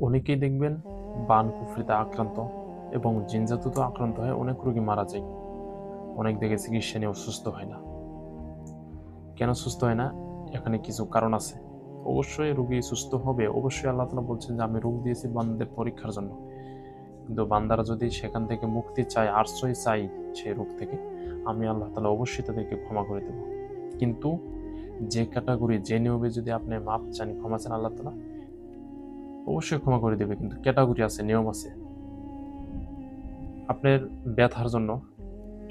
অনেকেই দেখবেন বান কুফরিতে আক্রান্ত এবং জিনজাতুত আক্রান্ত হয়ে অনেক রোগী মারা যায়। অনেক দেখে চিকিৎসা নিয়ে অসুস্থ হয় না। কেন সুস্থ হয় না? এখানে কিছু কারণ আছে। অবশ্যই রোগী সুস্থ হবে, অবশ্যই আল্লাহ তাআলা বলছেন যে আমি রোগ দিয়েছি বান্দাদের পরীক্ষার জন্য। কিন্তু বান্দারা যদি সেখান থেকে মুক্তি চায়, আশ্রয় চায় সেই রোগ থেকে, আমি আল্লাহ তাআলা অবশ্যই তাদেরকে ক্ষমা করে দেব। কিন্তু যে ক্যাটাগরি, যে নিয়মে যদি আপনি মাপ চান, ক্ষমা চান, আল্লাহ তাআলা অবশ্যই ক্ষমা করে দেবে। কিন্তু ক্যাটাগরি আছে, নিয়ম আছে। আপনার ব্যথার জন্য,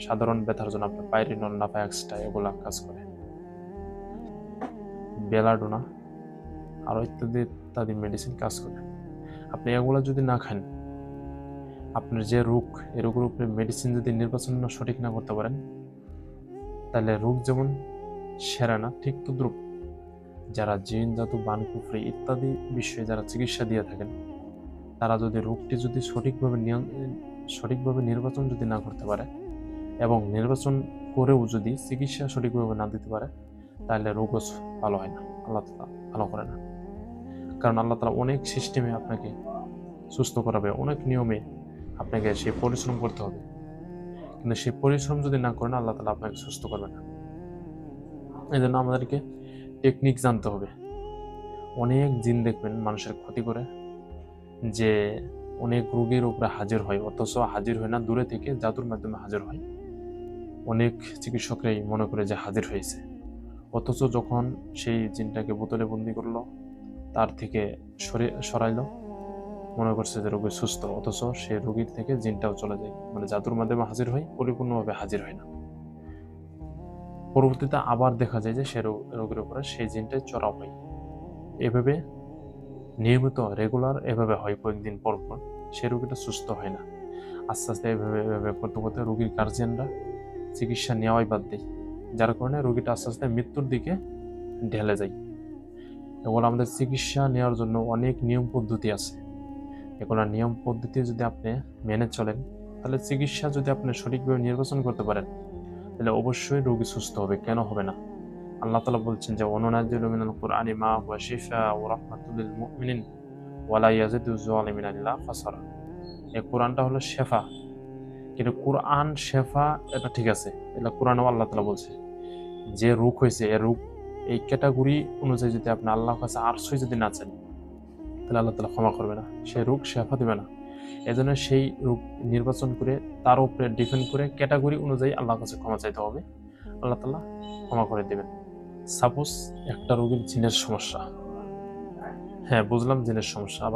সাধারণ ব্যথার জন্য আপনার পাইরিনল, নাফাক্সটা এগুলা কাজ করে, বেলাডোনা আরো ইত্যাদি ইত্যাদি মেডিসিন কাজ করে। আপনি এগুলা যদি না খান, আপনার যে রোগ, এই রোগের উপরে মেডিসিন যদি নির্বাচন সঠিক না করতে পারেন, তাহলে রোগ যেমন সেরে না, ঠিক তদ্রুপ যারা জিন জাতু, বান কুফরি ইত্যাদি বিষয়ে যারা চিকিৎসা দিয়ে থাকেন, তারা যদি রোগটি যদি সঠিকভাবে নির্বাচন যদি না করতে পারে এবং নির্বাচন করেও যদি চিকিৎসা সঠিকভাবে না দিতে পারে, তাহলে রোগও ভালো হয় না, আল্লাহ তাআলা ভালো করে না। কারণ আল্লাহ তাআলা অনেক সিস্টেমে আপনাকে সুস্থ করাবে, অনেক নিয়মে আপনাকে সেই পরিশ্রম করতে হবে। কিন্তু সেই পরিশ্রম যদি না করেন, আল্লাহ তাআলা আপনাকে সুস্থ করবে না। এই জন্য আমাদেরকে টেকনিক জানতে হবে। অনেক জিন দেখবেন মানুষের ক্ষতি করে, যে অনেক রোগীর উপরে হাজির হয়, অথচ হাজির হয় না, দূরে থেকে জাদুর মাধ্যমে হাজির হয়। অনেক চিকিৎসকরাই মনে করে যে হাজির হয়েছে, অথচ যখন সেই জিনটাকে বোতলে বন্দি করলো, তার থেকে সরাইলো, মনে করছে যে রোগী সুস্থ, অথচ সে রোগীর থেকে জিনটাও চলে যায়। মানে জাদুর মাধ্যমে হাজির হয়, পরিপূর্ণভাবে হাজির হয় না। পরবর্তীতে আবার দেখা যায় যে সে রোগীর উপরে সেই জিনটাই চড়াও হয়। এভাবে নিয়মিত, রেগুলার এভাবে হয় কয়েকদিন পর পর, সে রোগীটা সুস্থ হয় না। আস্তে আস্তে এভাবে এভাবে করতে করতে রোগীর গার্জিয়ানরা চিকিৎসা নেওয়াই বাদ দেয়, যার কারণে রোগীটা আস্তে আস্তে মৃত্যুর দিকে ঢেলে যায়। এবং আমাদের চিকিৎসা নেওয়ার জন্য অনেক নিয়ম পদ্ধতি আছে। এগুলো নিয়ম পদ্ধতি যদি আপনি মেনে চলেন, তাহলে চিকিৎসা যদি আপনি সঠিকভাবে নির্বাচন করতে পারেন, তাহলে অবশ্যই রোগী সুস্থ হবে। কেন হবে না? আল্লাহ তাআলা বলছেন যে ওয়ানুনাজ্জিলু মিনাল কুরআনি মা হুয়া শিফাa'un ওয়া রাহমাতুল লিল মুমিনিন ওয়া লা ইয়াজিদু যালিমিনা ইল্লা খাসারা। এই কোরআনটা হলো শেফা। কিন্তু কোরআন শেফা, এটা ঠিক আছে, এটা কোরআনেও আল্লাহ তাআলা বলছে যে রোগ হয়েছে, এই রোগ, এই ক্যাটাগরি অনুযায়ী যদি আপনি আল্লাহর কাছে আশ্রয় যদি না চান, তাহলে আল্লাহ তাআলা ক্ষমা করবে না, সেই রোগ শেফা দিবে না। এজন্য সেই রোগ নির্বাচন করে, তার উপরে ডিপেন্ড করে ক্যাটাগরি অনুযায়ী আল্লাহর কাছে ক্ষমা চাইতে হবে, আল্লাহ তাআলা ক্ষমা করে দেবেন। সাপোজ একটা রোগীর জিনের সমস্যা, হ্যাঁ বুঝলাম জিনের সমস্যা, আবার